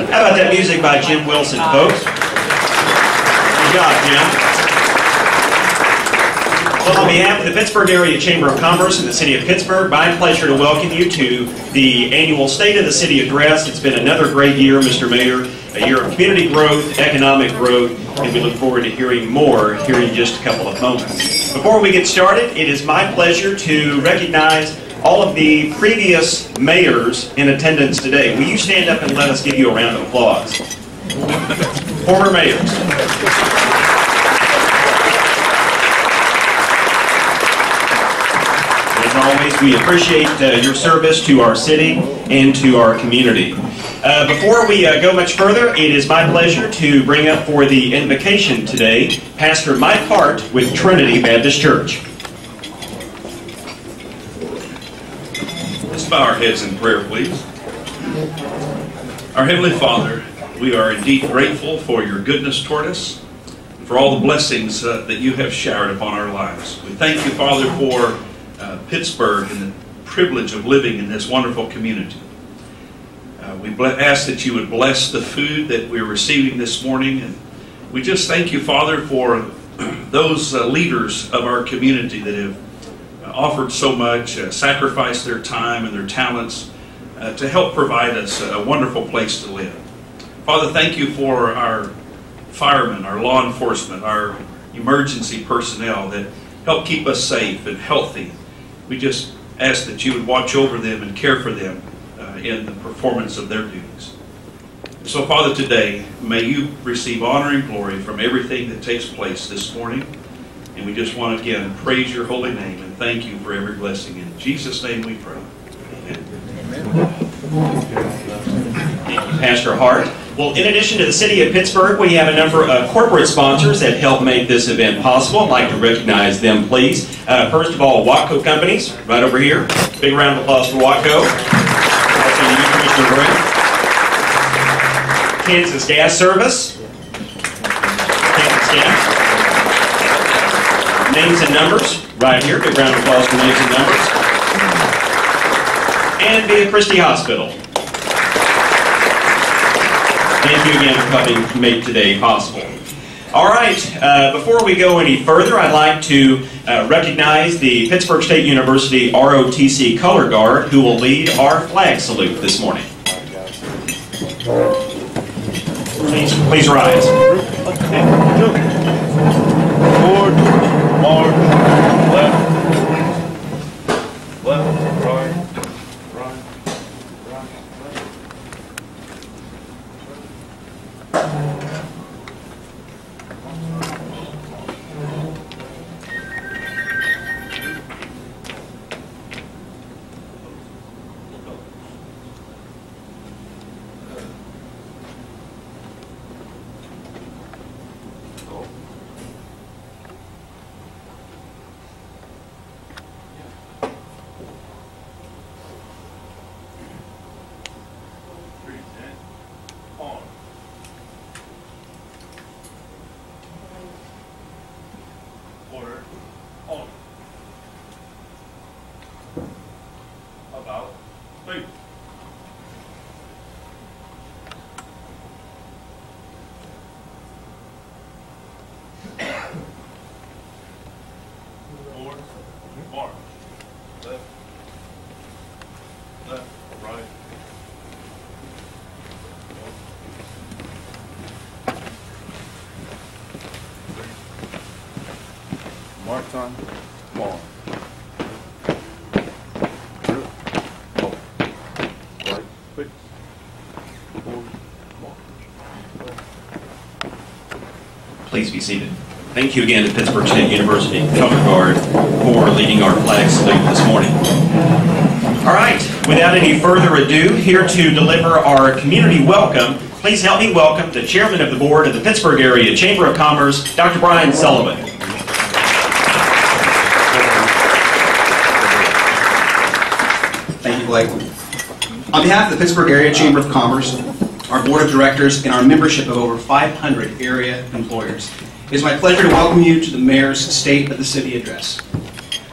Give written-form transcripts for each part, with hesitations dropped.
How about that music by Jim Wilson, folks? Good job, Jim. Well, on behalf of the Pittsburg Area Chamber of Commerce and the City of Pittsburgh, my pleasure to welcome you to the annual State of the City Address. It's been another great year, Mr. Mayor, a year of community growth, economic growth, and we look forward to hearing more here in just a couple of moments. Before we get started, it is my pleasure to recognize all of the previous mayors in attendance today. Will you stand up and let us give you a round of applause? Former mayors. As always, we appreciate your service to our city and to our community. Before we go much further, it is my pleasure to bring up for the invocation today Pastor Mike Hart with Trinity Baptist Church. Let's bow our heads in prayer, please. Our Heavenly Father, we are indeed grateful for your goodness toward us, and for all the blessings that you have showered upon our lives. We thank you, Father, for Pittsburgh and the privilege of living in this wonderful community. We ask that you would bless the food that we're receiving this morning, and we just thank you, Father, for those leaders of our community that have offered so much, sacrificed their time and their talents to help provide us a wonderful place to live. Father, thank you for our firemen, our law enforcement, our emergency personnel that help keep us safe and healthy. We just ask that you would watch over them and care for them in the performance of their duties. So, Father, today, may you receive honor and glory from everything that takes place this morning. And we just want to, again, praise your holy name and thank you for every blessing. In Jesus' name we pray. Amen. Thank you, Pastor Hart. Well, in addition to the City of Pittsburgh, we have a number of corporate sponsors that help make this event possible. I'd like to recognize them, please. First of all, Watco Companies, right over here. Big round of applause for Watco. Also, you, Commissioner Green. Kansas Gas Service. Kansas Gas. Names and Numbers, right here. Big round of applause for Names and Numbers. And Via Christi Hospital. Thank you again for helping make today possible. All right, before we go any further, I'd like to recognize the Pittsburgh State University ROTC Color Guard who will lead our flag salute this morning. Please rise. Forward, march, left, left, right. Order, on. About, face. Forward, march. Left, left, right. Mark time, ball. Right, quick. Forward, march. Please be seated. Thank you again to Pittsburgh State University Color Guard for leading our flag salute this morning. All right, without any further ado, here to deliver our community welcome, please help me welcome the Chairman of the Board of the Pittsburgh Area Chamber of Commerce, Dr. Brian Sullivan. Thank you, Blake. On behalf of the Pittsburgh Area Chamber of Commerce, our Board of Directors, and our membership of over 500 area employers, it is my pleasure to welcome you to the Mayor's State of the City Address.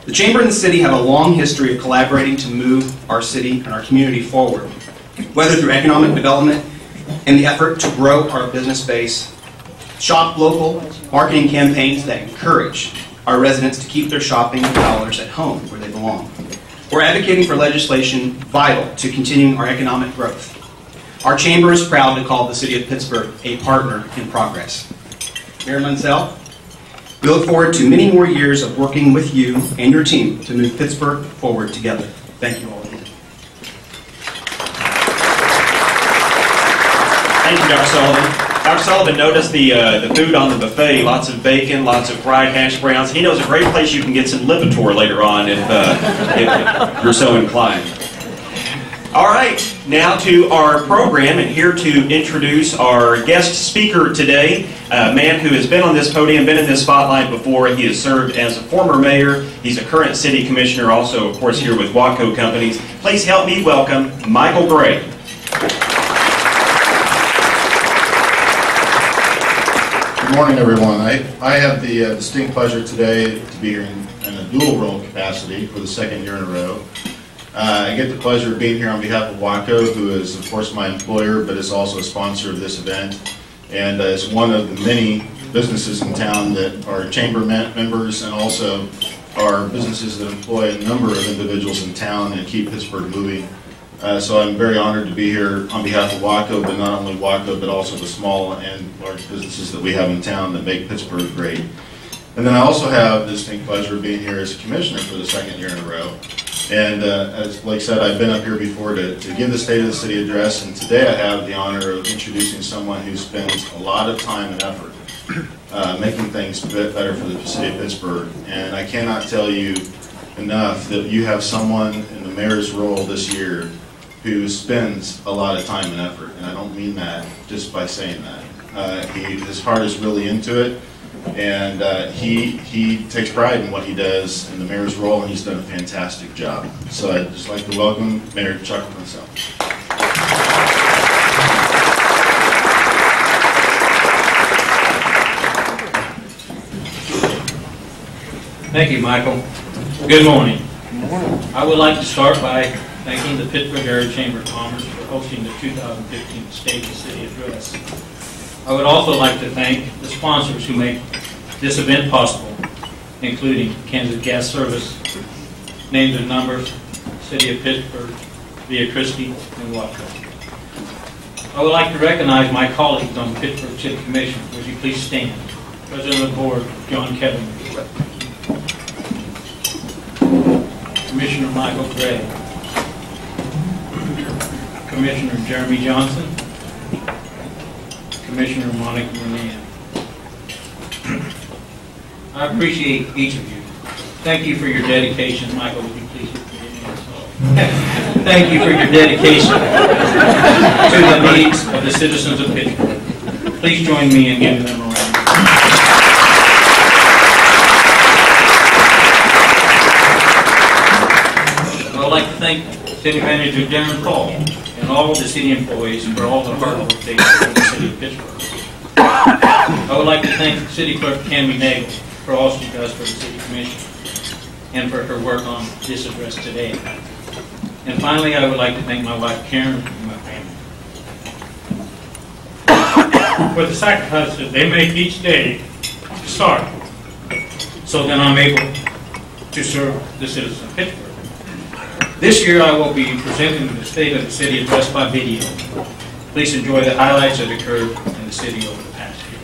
The Chamber and the City have a long history of collaborating to move our city and our community forward, whether through economic development, in the effort to grow our business base, shop local, marketing campaigns that encourage our residents to keep their shopping dollars at home where they belong. We're advocating for legislation vital to continuing our economic growth. Our chamber is proud to call the City of Pittsburgh a partner in progress. Mayor Munsell, we look forward to many more years of working with you and your team to move Pittsburgh forward together. Thank you all again. Thank you, Dr. Sullivan. Dr. Sullivan noticed the food on the buffet, lots of bacon, lots of fried hash browns. He knows a great place you can get some Lipitor later on if you're so inclined. All right, now to our program, and here to introduce our guest speaker today, a man who has been on this podium, been in this spotlight before. He has served as a former mayor. He's a current city commissioner, also, of course, here with Watco Companies. Please help me welcome Michael Gray. Good morning, everyone. I have the distinct pleasure today to be here in a dual role capacity for the second year in a row. I get the pleasure of being here on behalf of Watco, who is, of course, my employer, but is also a sponsor of this event, and is one of the many businesses in town that are chamber members and also are businesses that employ a number of individuals in town and keep Pittsburgh moving. So I'm very honored to be here on behalf of Watco, but not only Watco, but also the small and large businesses that we have in town that make Pittsburgh great. And then I also have the distinct pleasure of being here as a commissioner for the second year in a row. And as Blake said, I've been up here before to give the State of the City address, and today I have the honor of introducing someone who spends a lot of time and effort making things better for the City of Pittsburgh. And I cannot tell you enough that you have someone in the mayor's role this year who spends a lot of time and effort, and I don't mean that just by saying that. His heart is really into it, and he takes pride in what he does in the mayor's role, and he's done a fantastic job. So I'd just like to welcome Mayor Chuck Munsell. Thank you, Michael. Good morning. I would like to start by thanking the Pittsburgh Area Chamber of Commerce for hosting the 2015 State of the City Address. I would also like to thank the sponsors who make this event possible, including Kansas Gas Service, Names and Numbers, City of Pittsburgh, Via Christi, and Watco. I would like to recognize my colleagues on the Pittsburgh City Commission. Would you please stand? President of the Board, John Kevin. Commissioner Michael Gray. Commissioner Jeremy Johnson. Commissioner Monica Moran. I appreciate each of you. Thank you for your dedication. Michael, would you please get the hands? Thank you for your dedication to the needs of the citizens of Pittsburgh. Please join me in giving them a round. I would like to thank City Manager Darren Paul and all of the city employees for all the hard work they do in the City of Pittsburgh. I would like to thank City Clerk Cammy Nagel for all she does for the City Commission and for her work on this address today. And finally, I would like to thank my wife Karen and my family for the sacrifices they make each day to start, so that I'm able to serve the citizens of Pittsburgh. This year I will be presenting the State of the City Address by video. Please enjoy the highlights that occurred in the city over the past year.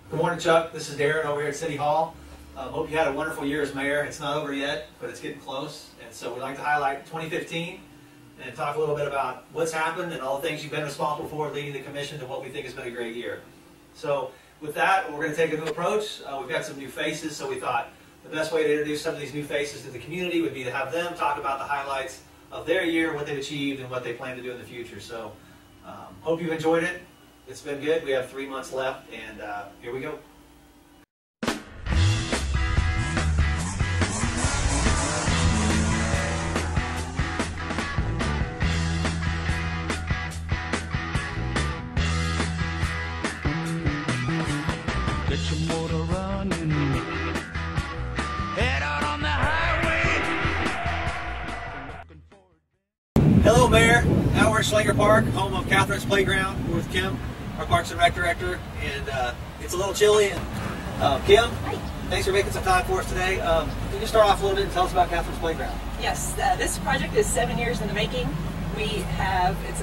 Good morning, Chuck. This is Darren over here at City Hall. Hope you had a wonderful year as mayor. It's not over yet, but it's getting close. And so we'd like to highlight 2015 and talk a little bit about what's happened and all the things you've been responsible for, leading the commission to what we think has been a great year. So with that, we're going to take a new approach. We've got some new faces, so we thought the best way to introduce some of these new faces to the community would be to have them talk about the highlights of their year, what they've achieved, and what they plan to do in the future. So hope you've enjoyed it. It's been good. We have 3 months left, and here we go. Hello, Mayor. Now we're at Schlager Park, home of Catherine's Playground. We're with Kim, our Parks and Rec Director, and it's a little chilly. And Kim, thanks for making some time for us today. Can you start off a little bit and tell us about Catherine's Playground? Yes, this project is 7 years in the making. It's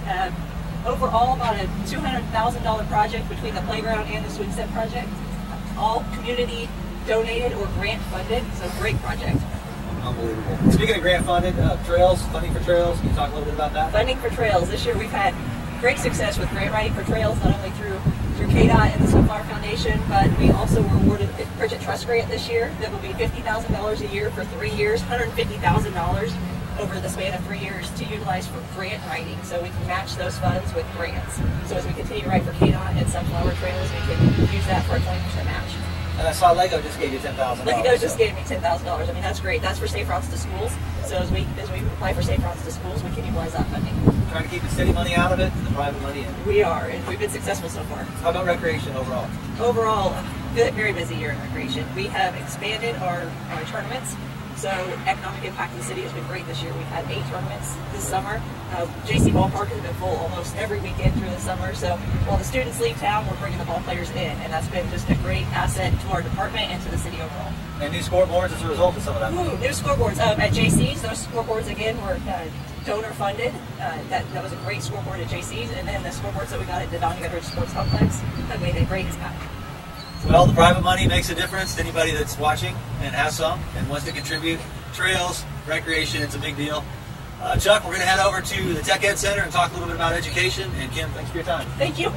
overall about a $200,000 project between the playground and the swing set project. All community donated or grant funded, so great project. Unbelievable. Speaking of grant funded, trails, funding for trails, can you talk a little bit about that? Funding for trails. This year we've had great success with grant writing for trails, not only through KDOT and the Sunflower Foundation, but we also were awarded a Bridget Trust Grant this year that will be $50,000 a year for 3 years, $150,000 over the span of 3 years to utilize for grant writing, so we can match those funds with grants. So as we continue to write for KDOT and Sunflower Trails, we can use that for a 20% match. And I saw Lego just gave you $10,000. Lego just gave me $10,000. I mean, that's great. That's for safe routes to schools. So as we apply for safe routes to schools, we can utilize that funding. Trying to keep the city money out of it and the private money in. We are, and we've been successful so far. How about recreation overall? Overall, very busy year in recreation. We have expanded our tournaments. So economic impact of the city has been great this year. We've had 8 tournaments this summer. JC Ballpark has been full almost every weekend through the summer. So while the students leave town, we're bringing the ball players in, and that's been just a great asset to our department and to the city overall. And new scoreboards as a result of some of that. New scoreboards at JC's. Those scoreboards again were donor funded. That was a great scoreboard at JC's, and then the scoreboards that we got at the Donny Goodrich Sports Complex have made a great impact. Well, the private money makes a difference to anybody that's watching and has some and wants to contribute. Trails, recreation, it's a big deal. Chuck, we're going to head over to the Tech Ed Center and talk a little bit about education. And Kim, thanks for your time. Thank you.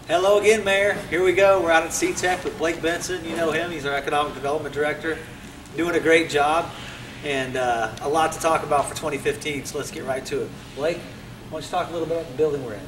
Hello again, Mayor. Here we go. We're out at CTEC with Blake Benson. You know him. He's our Economic Development Director. Doing a great job and a lot to talk about for 2015, so let's get right to it. Blake, why don't you talk a little bit about the building we're in?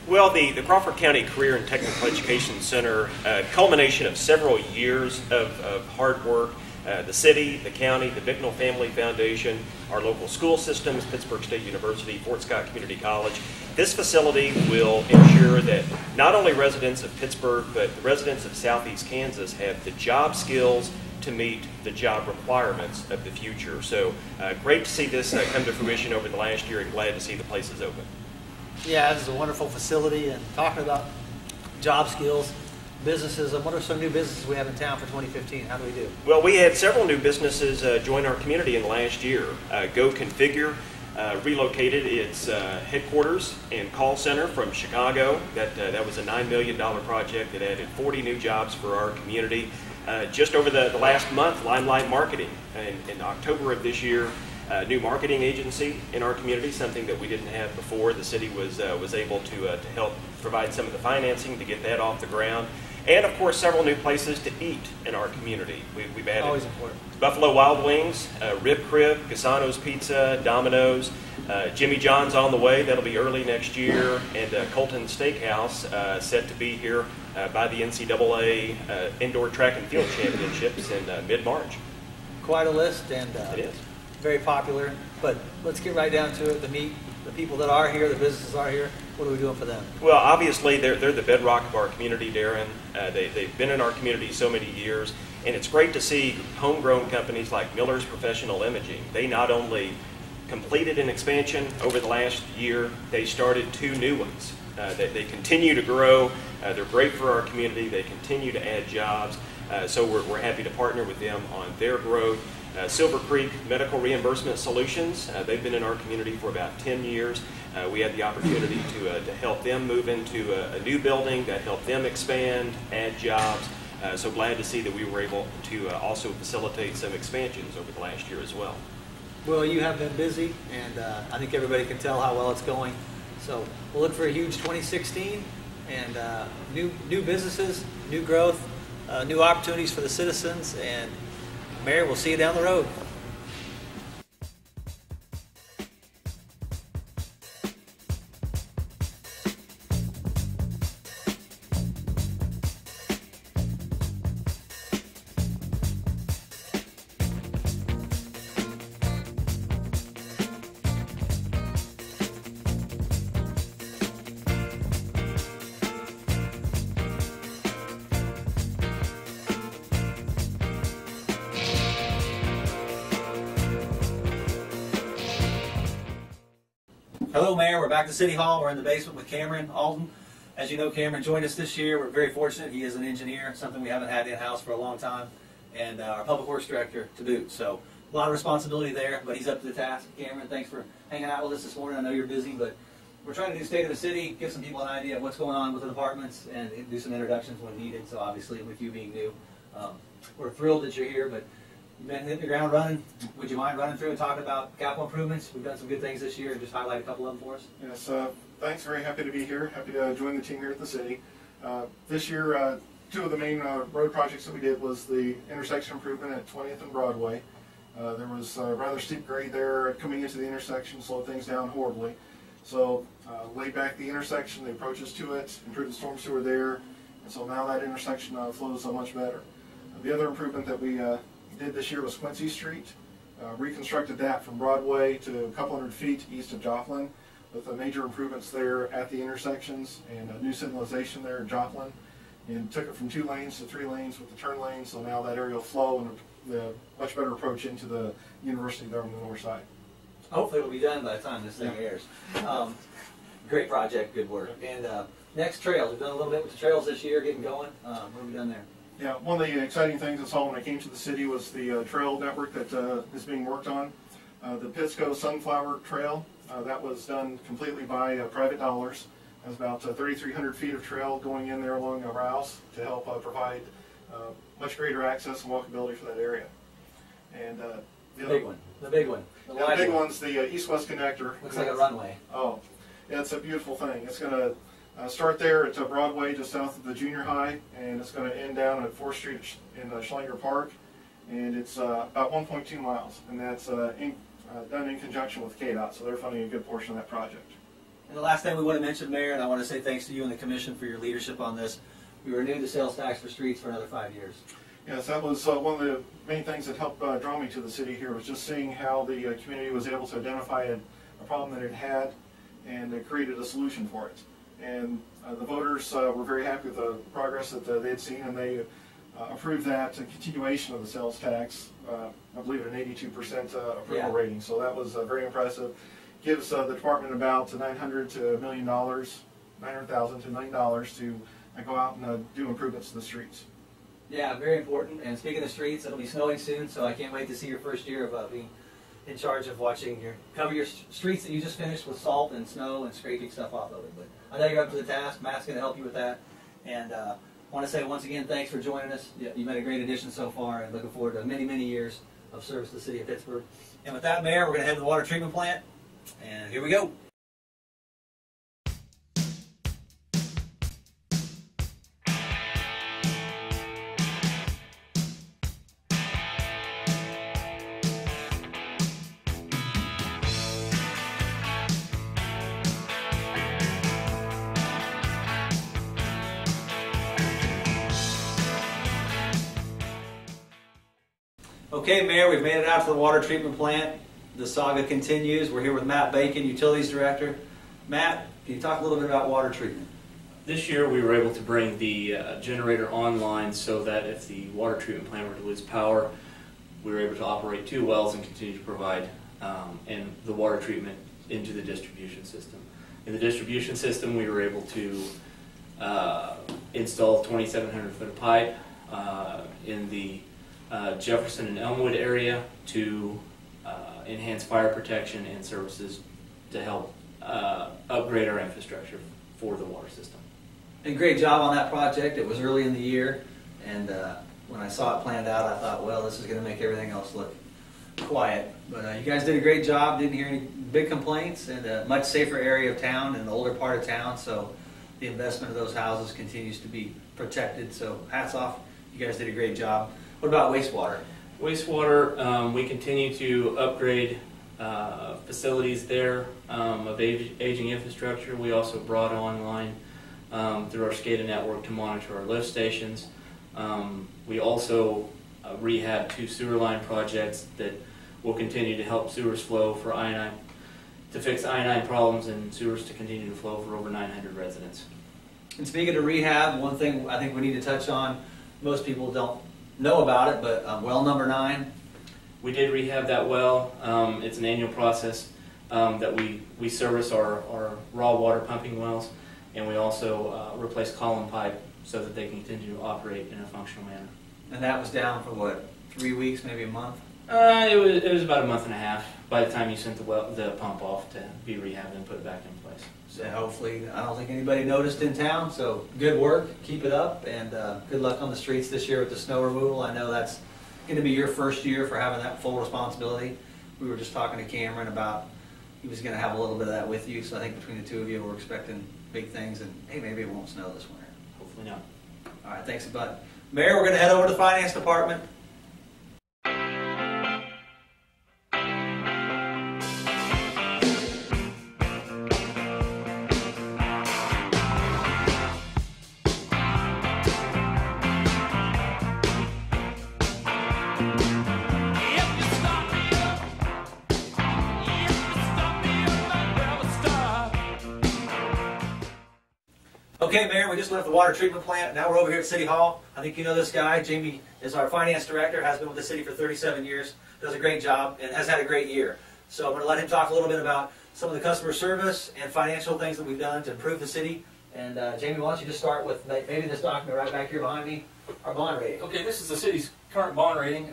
Well, the Crawford County Career and Technical Education Center, culmination of several years of hard work. The city, the county, the Bicknell Family Foundation, our local school systems, Pittsburg State University, Fort Scott Community College. This facility will ensure that not only residents of Pittsburgh, but the residents of Southeast Kansas have the job skills to meet the job requirements of the future. So great to see this come to fruition over the last year, and glad to see the place is open. Yeah, this is a wonderful facility, and talking about job skills, businesses, and what are some new businesses we have in town for 2015? How do we do? Well, we had several new businesses join our community in the last year. Go Configure relocated its headquarters and call center from Chicago. That was a $9 million project that added 40 new jobs for our community. Just over the last month, Limelight Marketing, in October of this year, new marketing agency in our community, something that we didn't have before. The city was able to help provide some of the financing to get that off the ground. And of course, several new places to eat in our community. We've added Always important. Buffalo Wild Wings, Rib Crib, Casano's Pizza, Domino's, Jimmy John's on the way. That'll be early next year. And Colton Steakhouse set to be here by the NCAA Indoor Track and Field Championships in mid-March. Quite a list, and It is. very popular. But let's get right down to it. The meat, the people that are here, the businesses are here. What are we doing for them? Well, obviously, they're the bedrock of our community, Darren. They've been in our community so many years, and it's great to see homegrown companies like Miller's Professional Imaging. They not only completed an expansion over the last year, they started 2 new ones. They continue to grow. They're great for our community. They continue to add jobs. So we're happy to partner with them on their growth. Silver Creek Medical Reimbursement Solutions, they've been in our community for about 10 years. We had the opportunity to help them move into a new building that helped them expand, add jobs. So glad to see that we were able to also facilitate some expansions over the last year as well. Well, you have been busy, and I think everybody can tell how well it's going. So we'll look for a huge 2016 and new businesses, new growth, new opportunities for the citizens, and Mayor, we'll see you down the road. Hello, Mayor. We're back to City Hall. We're in the basement with Cameron Alden. As you know, Cameron joined us this year. We're very fortunate. He is an engineer, something we haven't had in-house for a long time, and our Public Works Director to boot. So a lot of responsibility there, but he's up to the task. Cameron, thanks for hanging out with us this morning. I know you're busy, but we're trying to do State of the City, give some people an idea of what's going on with the departments, and do some introductions when needed. So obviously, with you being new, we're thrilled that you're here, but you've been hitting the ground running. Would you mind running through and talking about capital improvements? We've done some good things this year, and just highlight a couple of them for us. Yes, thanks. Very happy to be here. Happy to join the team here at the city. This year, two of the main road projects that we did was the intersection improvement at 20th and Broadway. There was a rather steep grade there coming into the intersection, slowed things down horribly. So laid back the intersection, the approaches to it, improved the storm sewer there, and so now that intersection flows so much better. The other improvement that we did this year was Quincy Street. Reconstructed that from Broadway to a couple hundred feet east of Joplin, with major improvements there at the intersections and a new signalization there at Joplin, and took it from 2 lanes to 3 lanes with the turn lane, so now that area will flow and the much better approach into the university there on the north side. Hopefully it'll be done by the time this thing airs. Great project, good work. And next, trails. We've done a little bit with the trails this year, getting going. What have we done there? Yeah, one of the exciting things I saw when I came to the city was the trail network that is being worked on. The Pittsburg Sunflower Trail, that was done completely by private dollars. There's about 3,300 feet of trail going in there along the routes to help provide much greater access and walkability for that area. And the big one. The big one's the east-west connector. Looks like a runway. Oh, yeah, it's a beautiful thing. It's going to start there at Broadway, just south of the junior high, and it's going to end down at 4th Street in Schlanger Park, and it's about 1.2 miles, and that's done in conjunction with KDOT, so they're funding a good portion of that project. And the last thing we want to mention, Mayor, and I want to say thanks to you and the Commission for your leadership on this, we renewed the sales tax for streets for another 5 years. Yes, that was one of the main things that helped draw me to the city here, was just seeing how the community was able to identify a problem that it had and created a solution for it. And the voters were very happy with the progress that they had seen, and they approved that continuation of the sales tax, I believe at an 82% approval rating. So that was very impressive. Gives the department about $900,000 to $1 million, $900,000 to $1 million to go out and do improvements to the streets. Yeah, very important. And speaking of streets, it'll be snowing soon, so I can't wait to see your first year of being in charge of watching cover your streets that you just finished with salt and snow and scraping stuff off of it. But I know you're up to the task. Matt's going to help you with that. And I want to say once again, thanks for joining us. You made a great addition so far, and looking forward to many, many years of service to the city of Pittsburgh. And with that, Mayor, we're going to head to the water treatment plant. And here we go. Okay, Mayor, we've made it out to the water treatment plant. The saga continues. We're here with Matt Bacon, Utilities Director. Matt, can you talk a little bit about water treatment? This year we were able to bring the generator online so that if the water treatment plant were to lose power, we were able to operate 2 wells and continue to provide and the water treatment into the distribution system. In the distribution system, we were able to install 2,700 foot of pipe in the Jefferson and Elmwood area to enhance fire protection and services to help upgrade our infrastructure for the water system. And great job on that project. It was early in the year, and when I saw it planned out, I thought, well, this is going to make everything else look quiet. But you guys did a great job. Didn't hear any big complaints, and a much safer area of town and the older part of town, so the investment of those houses continues to be protected. So hats off. You guys did a great job. What about wastewater? Wastewater, we continue to upgrade facilities there of aging infrastructure. We also brought online through our SCADA network to monitor our lift stations. We also rehab 2 sewer line projects that will continue to help sewers flow for I-9, to fix I-9 problems and sewers to continue to flow for over 900 residents. And speaking of rehab, one thing I think we need to touch on, most people don't know about it, but well number 9. We did rehab that well. It's an annual process. that we service our raw water pumping wells, and we also replace column pipe so that they can continue to operate in a functional manner. And that was down for what, 3 weeks, maybe a month? It was about a month and a half by the time you sent the pump off to be rehabbed and put it back in place. So hopefully, I don't think anybody noticed in town, so good work, keep it up, and good luck on the streets this year with the snow removal. I know that's going to be your first year for having that full responsibility. We were just talking to Cameron about he was going to have a little bit of that with you, so I think between the two of you we're expecting big things, and hey, maybe it won't snow this winter. Hopefully not. All right, thanks a bunch. Mayor, we're going to head over to the Finance Department. Okay, Mayor, we just left the water treatment plant. Now we're over here at City Hall. I think you know this guy. Jamie is our finance director, has been with the city for 37 years, does a great job, and has had a great year. So I'm going to let him talk a little bit about some of the customer service and financial things that we've done to improve the city. And Jamie, why don't you just start with maybe this document right back here behind me, our bond rating. Okay, this is the city's current bond rating.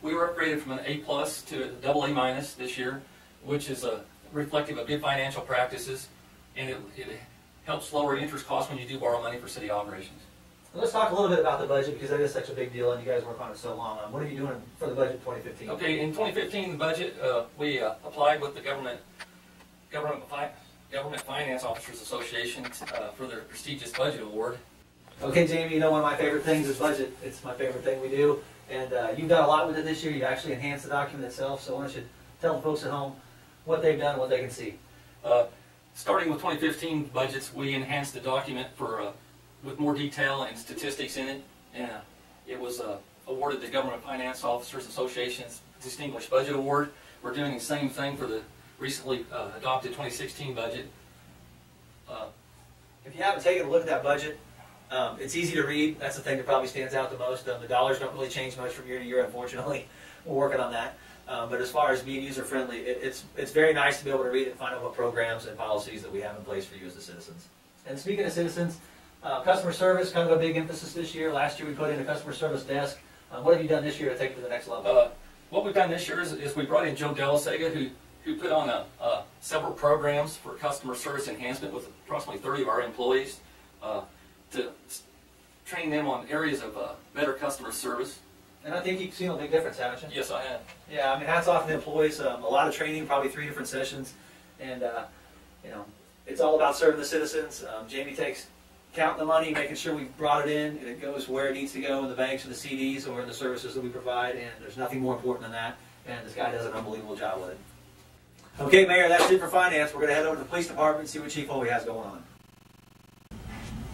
We were upgraded from an A+ to a AA- this year, which is reflective of good financial practices, and it helps lower interest costs when you do borrow money for city operations. Well, let's talk a little bit about the budget, because that is such a big deal and you guys work on it so long. What are you doing for the budget 2015? Okay, in 2015, the budget, we applied with the Government Finance Officers Association for their prestigious budget award. Okay, Jamie, you know one of my favorite things is budget. It's my favorite thing we do. And you've done a lot with it this year. You actually enhanced the document itself. So why don't you tell the folks at home what they've done and what they can see. Starting with 2015 budgets, we enhanced the document with more detail and statistics in it. And it was awarded the Government Finance Officers Association's Distinguished Budget Award. We're doing the same thing for the recently adopted 2016 budget. If you haven't taken a look at that budget, it's easy to read. That's the thing that probably stands out the most. The dollars don't really change much from year to year, unfortunately. We're working on that. But as far as being user-friendly, it's very nice to be able to read it and find out what programs and policies that we have in place for you as the citizens. And speaking of citizens, customer service, kind of a big emphasis this year. Last year we put in a customer service desk. What have you done this year to take it to the next level? What we've done this year is we brought in Joe Delasega, who put on several programs for customer service enhancement with approximately 30 of our employees to train them on areas of better customer service. And I think you've seen a big difference, haven't you? Yes, I have. Yeah, I mean, hats off to the employees. A lot of training, probably 3 different sessions, and you know, it's all about serving the citizens. Jamie takes counting the money, making sure we brought it in, and it goes where it needs to go in the banks or the CDs or in the services that we provide. And there's nothing more important than that. And this guy does an unbelievable job with it. Okay, Mayor, that's it for finance. We're going to head over to the police department and see what Chief Hovey has going on.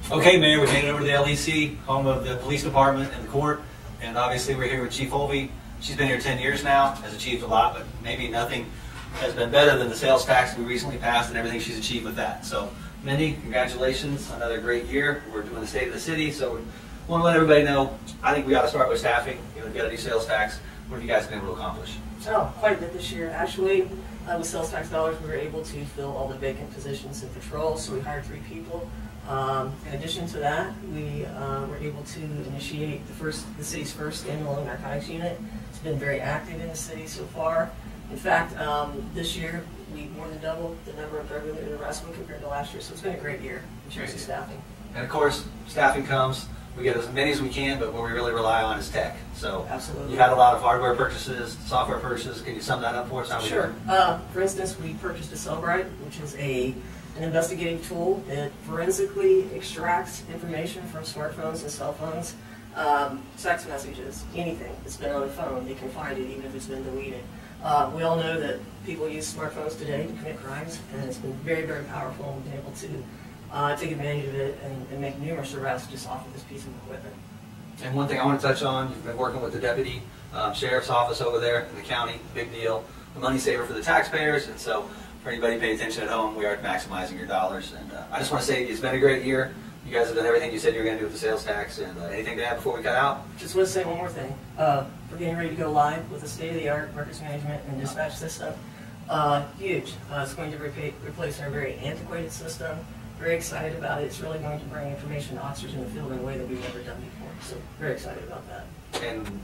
Okay, Mayor, we made it over to the LEC, home of the police department and the court. And obviously we're here with Chief Hovey. She's been here 10 years now, has achieved a lot, but maybe nothing has been better than the sales tax we recently passed and everything she's achieved with that. So, Mindy, congratulations, another great year. We're doing the state of the city, so we want to let everybody know, I think we ought to start with staffing. You know, we've got a new sales tax. What have you guys been able to accomplish? Oh, quite a bit this year. Actually, with sales tax dollars, we were able to fill all the vacant positions in patrol, so we hired 3 people. In addition to that, we were able to initiate the city's first standalone narcotics unit. It's been very active in the city so far. In fact, this year we more than doubled the number of drug-related arrests when compared to last year, so it's been a great year in terms of staffing. And of course, staffing comes. We get as many as we can, but what we really rely on is tech. So absolutely, you had a lot of hardware purchases, software purchases. Can you sum that up for us? How sure. For instance, we purchased a Cellbrite, which is an investigative tool that forensically extracts information from smartphones and cell phones, text messages, anything that's been on a phone. They can find it even if it's been deleted. We all know that people use smartphones today to commit crimes, and it's been very, very powerful, and we've been able to take advantage of it and make numerous arrests just off of this piece of equipment. And one thing I want to touch on, you've been working with the deputy sheriff's office over there in the county, big deal, a money saver for the taxpayers, and so for anybody paying attention at home, we are maximizing your dollars. And I just want to say it's been a great year. You guys have done everything you said you were going to do with the sales tax. And anything to add before we cut out? Just want to say one more thing. We're getting ready to go live with a state-of-the-art records management and dispatch system. Huge. It's going to replace our very antiquated system. Very excited about it. It's really going to bring information to officers in the field in a way that we've never done before. So very excited about that. And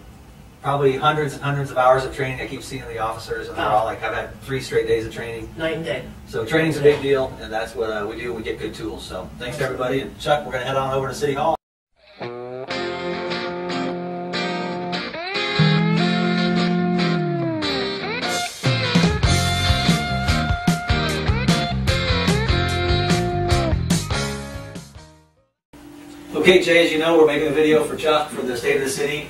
probably hundreds and hundreds of hours of training. I keep seeing the officers, and they're all like, I've had 3 straight days of training. Night and day. So training's a big deal, and that's what we do. We get good tools. So thanks to everybody. And Chuck, we're going to head on over to City Hall. Okay, Jay, as you know, we're making a video for Chuck for the State of the City.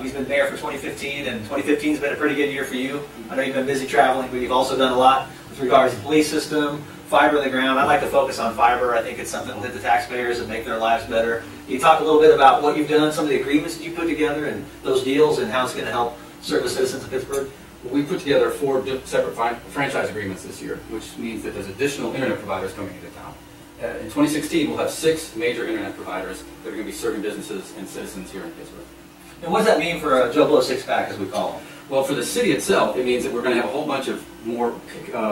He's been mayor for 2015, and 2015 has been a pretty good year for you. I know you've been busy traveling, but you've also done a lot with regards to the police system, fiber in the ground. I'd like to focus on fiber. I think it's something that the taxpayers would make their lives better. Can you talk a little bit about what you've done, some of the agreements that you put together, and those deals, and how it's going to help serve the citizens of Pittsburgh? We put together 4 separate franchise agreements this year, which means that there's additional internet providers coming into town. In 2016, we'll have 6 major internet providers that are going to be serving businesses and citizens here in Pittsburgh. And what does that mean for a Joe Blow 6-pack, as we call them? Well, for the city itself, it means that we're going to have a whole bunch of more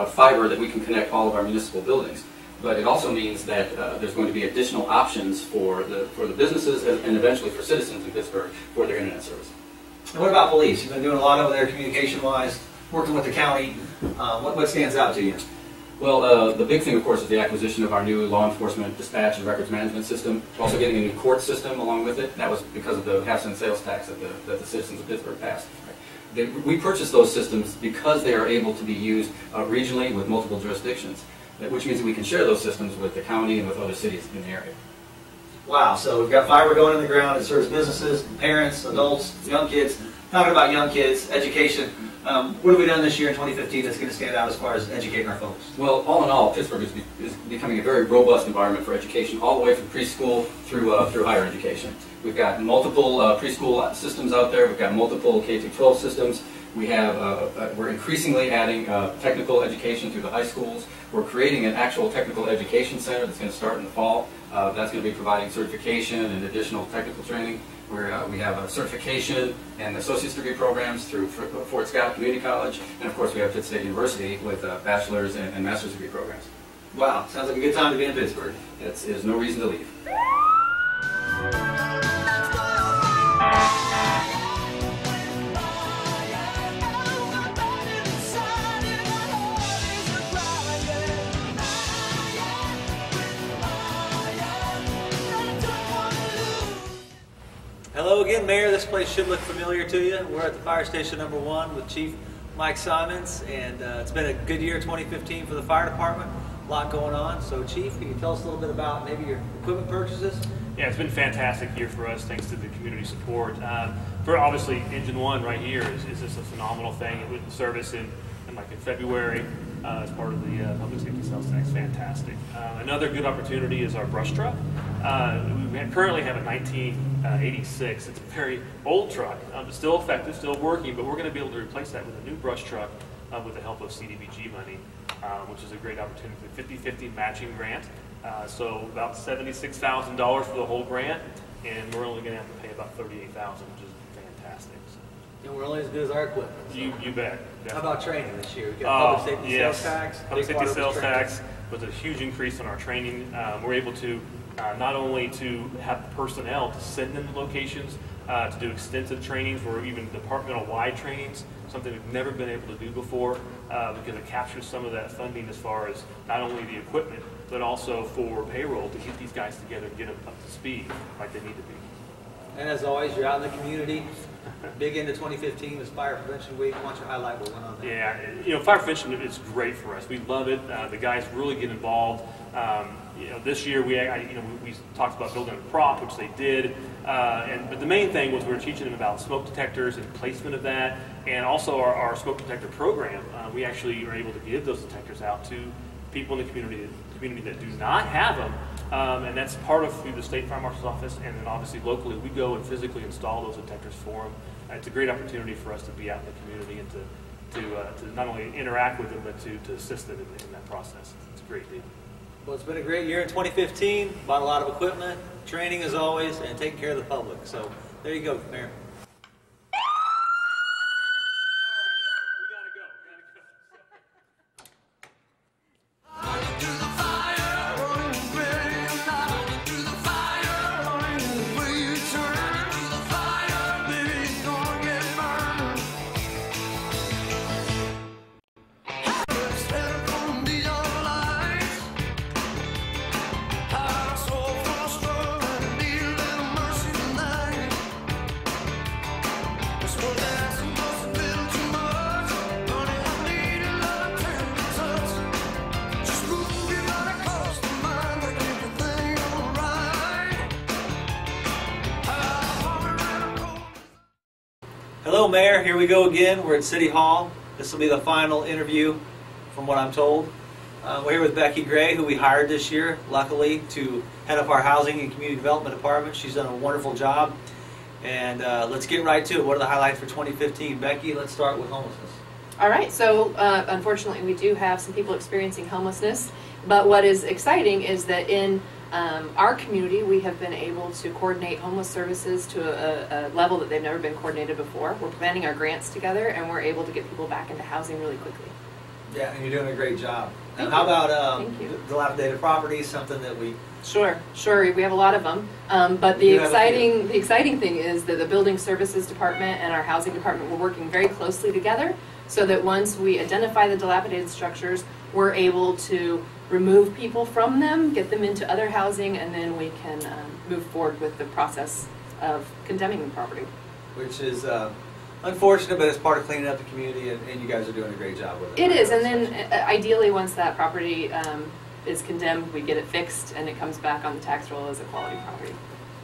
fiber that we can connect all of our municipal buildings. But it also means that there's going to be additional options for the businesses and eventually for citizens in Pittsburgh for their internet service. And what about police? You've been doing a lot over there communication-wise, working with the county. What stands out to you? Well, the big thing, of course, is the acquisition of our new law enforcement dispatch and records management system. We're also getting a new court system along with it. That was because of the half-cent sales tax that the citizens of Pittsburgh passed. We purchased those systems because they are able to be used regionally with multiple jurisdictions, which means that we can share those systems with the county and with other cities in the area. Wow, so we've got fiber going in the ground. It serves businesses, parents, adults, young kids. Talking about young kids, education. What have we done this year in 2015 that's going to stand out as far as educating our folks? Well, all in all, Pittsburgh is becoming a very robust environment for education, all the way from preschool through higher education. We've got multiple preschool systems out there. We've got multiple K-12 systems. We're increasingly adding technical education through the high schools. We're creating an actual technical education center that's going to start in the fall. That's going to be providing certification and additional technical training. We have a certification and associate's degree programs through Fort Scott Community College, and of course we have Pitt State University with bachelor's and master's degree programs. Wow, sounds like a good time to be in Pittsburgh. There's no reason to leave. Hello again, Mayor. This place should look familiar to you. We're at the Fire Station number 1 with Chief Mike Simons, and it's been a good year 2015 for the fire department. A lot going on. So, Chief, can you tell us a little bit about maybe your equipment purchases? Yeah, it's been a fantastic year for us, thanks to the community support. For obviously, Engine 1 right here is just a phenomenal thing. It went in service in February as part of the public safety sales tax. Fantastic. Another good opportunity is our brush truck. We currently have a 1986. It's a very old truck. It's still effective, still working, but we're going to be able to replace that with a new brush truck with the help of CDBG money, which is a great opportunity for 50-50 matching grant. So about $76,000 for the whole grant, and we're only going to have to pay about $38,000, which is fantastic. And we're only as good as our equipment. So. You bet. Definitely. How about training this year? We got public safety sales tax. Public safety sales tax was a huge increase on our training. We're able to not only to have personnel to send them to locations, to do extensive trainings or even departmental-wide trainings, something we've never been able to do before, because it captures some of that funding as far as not only the equipment, but also for payroll to get these guys together and get them up to speed like they need to be. And as always, you're out in the community. Big into 2015 was Fire Prevention Week. Why don't you highlight what went on there? Yeah, fire prevention is great for us. We love it. The guys really get involved. This year we talked about building a prop, which they did. But the main thing was we were teaching them about smoke detectors and placement of that, and also our smoke detector program. We actually are able to give those detectors out to people in the community that do not have them. And that's part of through the State Fire Marshal's Office, and then obviously locally we go and physically install those detectors for them. It's a great opportunity for us to be out in the community and to not only interact with them, but to assist them in that process. It's a great deal. Well, it's been a great year in 2015. Bought a lot of equipment, training as always, and taking care of the public. So there you go, Mayor. Hello, Mayor. Here we go again. We're at City Hall. This will be the final interview, from what I'm told. We're here with Becky Gray, who we hired this year, luckily, to head up our Housing and Community Development Department. She's done a wonderful job. And let's get right to it. What are the highlights for 2015? Becky, let's start with homelessness. All right, so unfortunately we do have some people experiencing homelessness, but what is exciting is that in our community we have been able to coordinate homeless services to a level that they've never been coordinated before. We're planning our grants together and we're able to get people back into housing really quickly. Yeah, and you're doing a great job. And how about dilapidated properties, something that we... Sure, we have a lot of them, but the exciting thing is that the Building Services Department and our Housing Department, we're working very closely together so that once we identify the dilapidated structures, we're able to remove people from them, get them into other housing, and then we can move forward with the process of condemning the property. Which is unfortunate, but it's part of cleaning up the community, and you guys are doing a great job with it. It is, and then ideally once that property is condemned, we get it fixed, and it comes back on the tax roll as a quality property.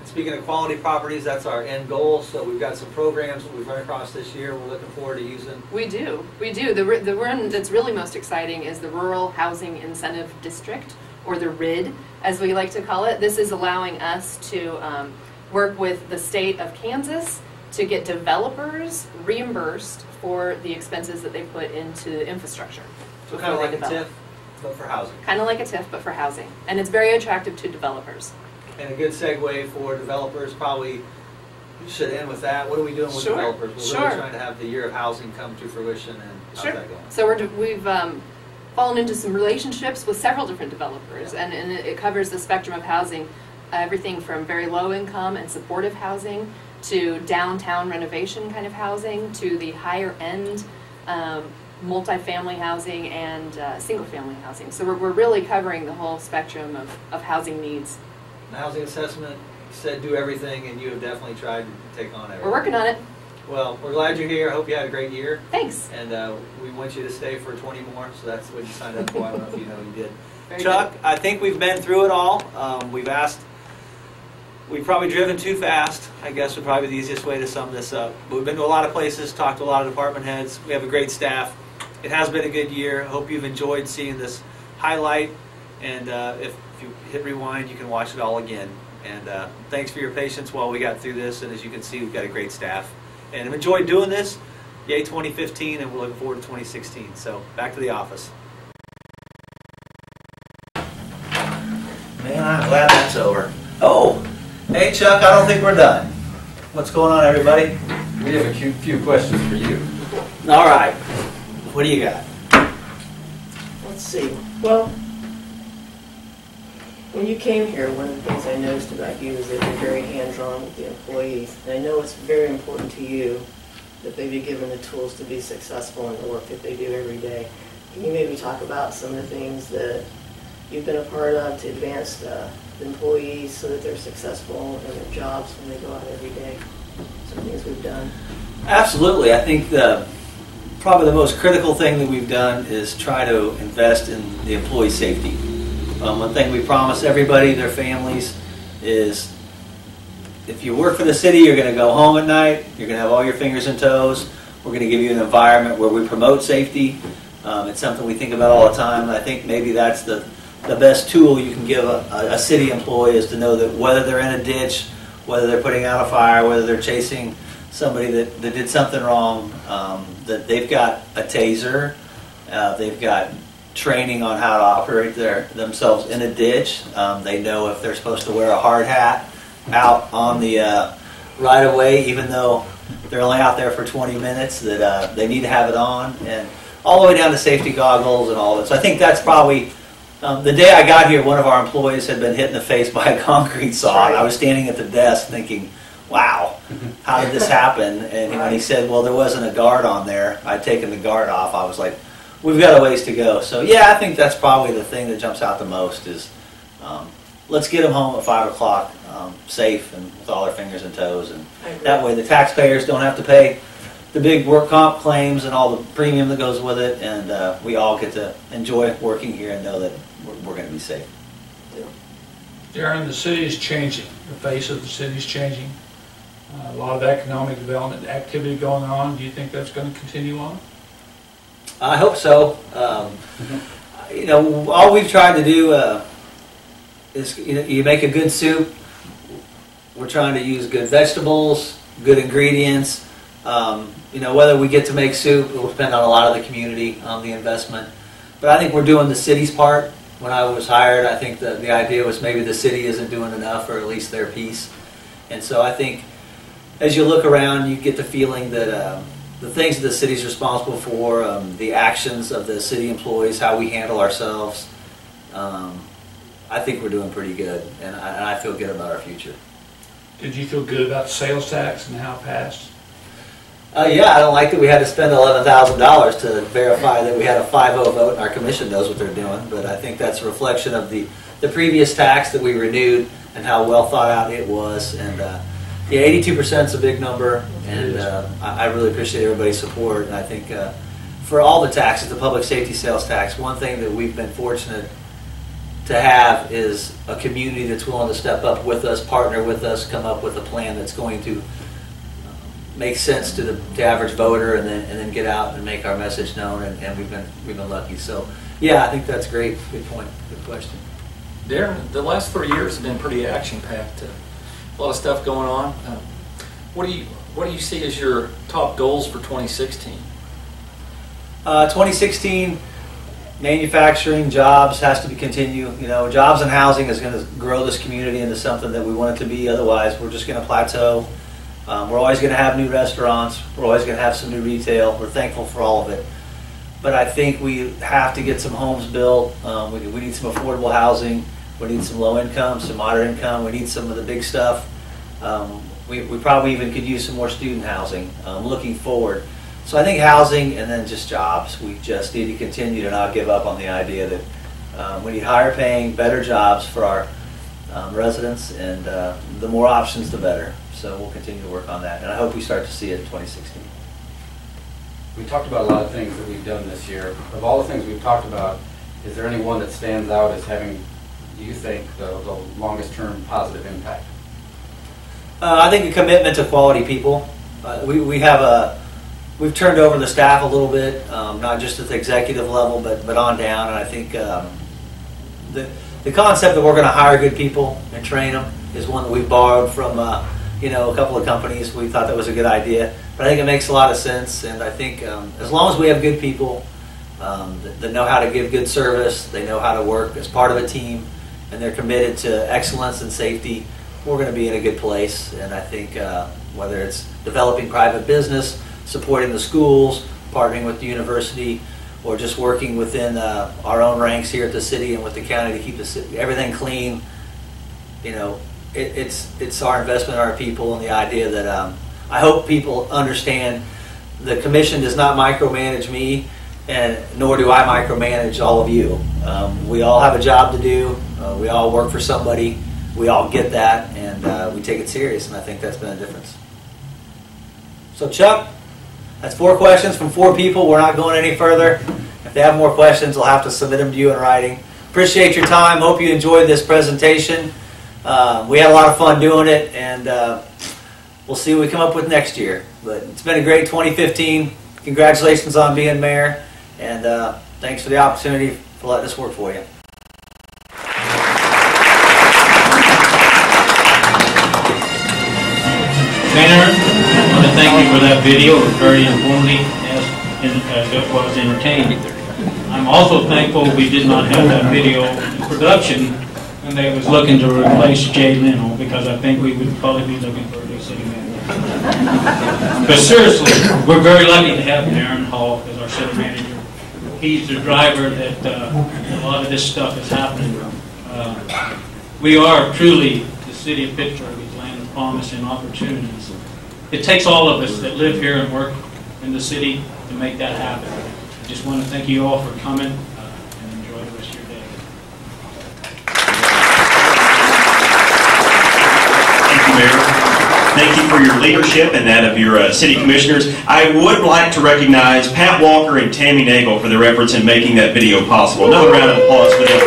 Speaking of quality properties, that's our end goal. So we've got some programs that we've run across this year. We're looking forward to using. We do. The one that's really most exciting is the Rural Housing Incentive District, or the RID, as we like to call it. This is allowing us to work with the state of Kansas to get developers reimbursed for the expenses that they put into infrastructure. So kind of like a TIF, but for housing. Kind of like a TIF, but for housing. And it's very attractive to developers. And a good segue for developers, probably you should end with that. What are we doing with developers? We're really trying to have the year of housing come to fruition, and how's that going? So we've fallen into some relationships with several different developers, and it covers the spectrum of housing, everything from very low income and supportive housing to downtown renovation kind of housing to the higher end multifamily housing and single family housing. So we're really covering the whole spectrum of housing needs. The housing assessment said do everything, and you have definitely tried to take on everything. We're working on it. Well, we're glad you're here. I hope you had a great year. Thanks. And we want you to stay for 20 more, so that's what you signed up for. I don't know if you know you did. Very Chuck, good. I think we've been through it all. We've probably driven too fast, I guess would probably be the easiest way to sum this up. But we've been to a lot of places, talked to a lot of department heads. We have a great staff. It has been a good year. I hope you've enjoyed seeing this highlight. And if you hit rewind, you can watch it all again. And thanks for your patience while we got through this. And as you can see, we've got a great staff. And I've enjoyed doing this. Yay 2015, and we're looking forward to 2016. So back to the office. Man, I'm glad that's over. Oh, hey Chuck, I don't think we're done. What's going on, everybody? We have a few questions for you. All right. What do you got? Let's see. Well, when you came here, one of the things I noticed about you is that you're very hands-on with the employees. And I know it's very important to you that they be given the tools to be successful in the work that they do every day. Can you maybe talk about some of the things that you've been a part of to advance the employees so that they're successful in their jobs when they go out every day? Some things we've done. Absolutely. I think probably the most critical thing that we've done is try to invest in the employee safety. One thing we promise everybody, their families, is if you work for the city, you're going to go home at night, you're going to have all your fingers and toes. We're going to give you an environment where we promote safety. It's something we think about all the time, and I think maybe that's the best tool you can give a city employee, is to know that whether they're in a ditch, whether they're putting out a fire, whether they're chasing somebody that did something wrong, that they've got a taser, they've got training on how to operate themselves in a ditch. They know if they're supposed to wear a hard hat out on the right of way, even though they're only out there for 20 minutes, that they need to have it on, and all the way down to safety goggles and all of it. So I think that's probably, the day I got here, one of our employees had been hit in the face by a concrete saw, and I was standing at the desk thinking, wow, how did this happen? And when he said, well, there wasn't a guard on there, I'd taken the guard off, I was like, we've got a ways to go. So yeah, I think that's probably the thing that jumps out the most is let's get them home at 5 o'clock safe and with all their fingers and toes. And that way the taxpayers don't have to pay the big work comp claims and all the premium that goes with it. And we all get to enjoy working here and know that we're going to be safe. Darren, the city is changing. The face of the city is changing. A lot of economic development activity going on. Do you think that's going to continue on? I hope so. You know, all we've tried to do is, you know, you make a good soup. We're trying to use good vegetables, good ingredients. You know, whether we get to make soup, it will depend on a lot of the community, the investment. But I think we're doing the city's part. When I was hired, I think the idea was maybe the city isn't doing enough, or at least their piece. And so I think as you look around, you get the feeling that the things that the city's responsible for, the actions of the city employees, how we handle ourselves, I think we're doing pretty good, and I feel good about our future. Did you feel good about the sales tax and how it passed? Yeah, I don't like that we had to spend $11,000 to verify that we had a 5-0 vote and our commission knows what they're doing, but I think that's a reflection of the previous tax that we renewed and how well thought out it was. And yeah, 82% is a big number, and I really appreciate everybody's support. And I think for all the taxes, the public safety sales tax, one thing that we've been fortunate to have is a community that's willing to step up with us, partner with us, come up with a plan that's going to make sense to the average voter, and then get out and make our message known. And we've been lucky. So yeah, I think that's great. Good point. Good question. Darren, the last 3 years have been pretty action-packed. A lot of stuff going on. What do you see as your top goals for 2016? 2016, manufacturing, jobs has to continue. You know, jobs and housing is going to grow this community into something that we want it to be. Otherwise, we're just going to plateau. We're always going to have new restaurants. We're always going to have some new retail. We're thankful for all of it. But I think we have to get some homes built. We need some affordable housing. We need some low income, some moderate income. We need some of the big stuff. We probably even could use some more student housing looking forward. So I think housing and then just jobs. We just need to continue to not give up on the idea that we need higher paying, better jobs for our residents, and the more options, the better. So we'll continue to work on that, and I hope we start to see it in 2016. We talked about a lot of things that we've done this year. Of all the things we've talked about, is there any one that stands out as having, do you think, the longest term positive impact? I think a commitment to quality people. We've turned over the staff a little bit, not just at the executive level, but on down. And I think the concept that we're going to hire good people and train them is one that we've borrowed from you know, a couple of companies. We thought that was a good idea, but I think it makes a lot of sense. And I think as long as we have good people that know how to give good service, they know how to work as part of a team, and they're committed to excellence and safety, we're going to be in a good place. And I think whether it's developing private business, supporting the schools, partnering with the university, or just working within our own ranks here at the city and with the county to keep everything clean, you know, it's our investment in our people, and the idea that I hope people understand the commission does not micromanage me, and nor do I micromanage all of you. We all have a job to do. We all work for somebody. We all get that, and we take it serious, and I think that's been a difference. So Chuck, that's 4 questions from 4 people. We're not going any further. If they have more questions, I'll have to submit them to you in writing. Appreciate your time. Hope you enjoyed this presentation. We had a lot of fun doing it, and we'll see what we come up with next year. But it's been a great 2015. Congratulations on being mayor, and thanks for the opportunity for letting us work for you. Mayor, I want to thank you for that video. It was very informative as it was entertaining. I'm also thankful we did not have that video in production when they was looking to replace Jay Leno, because I think we would probably be looking for a new city manager. But seriously, we're very lucky to have Darren Hall as our city manager. He's the driver that a lot of this stuff is happening. We are truly the city of Pittsburgh, is land of promise and opportunities. It takes all of us that live here and work in the city to make that happen. I just want to thank you all for coming and enjoy the rest of your day. Thank you, Mayor. Thank you for your leadership and that of your city commissioners. I would like to recognize Pat Walker and Tammy Nagel for their efforts in making that video possible. Another round of applause for them.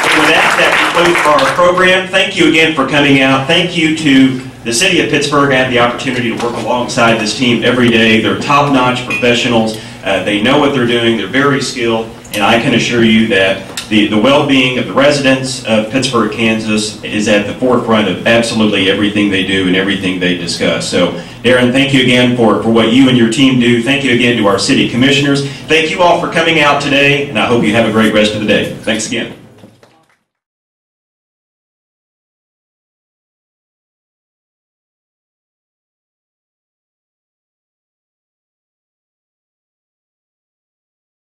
And with that, that concludes our program. Thank you again for coming out. Thank you to the City of Pittsburgh. I have the opportunity to work alongside this team every day. They're top-notch professionals. They know what they're doing. They're very skilled, and I can assure you that the well-being of the residents of Pittsburgh, Kansas is at the forefront of absolutely everything they do and everything they discuss. So, Darren, thank you again for what you and your team do. Thank you again to our city commissioners. Thank you all for coming out today, and I hope you have a great rest of the day. Thanks again.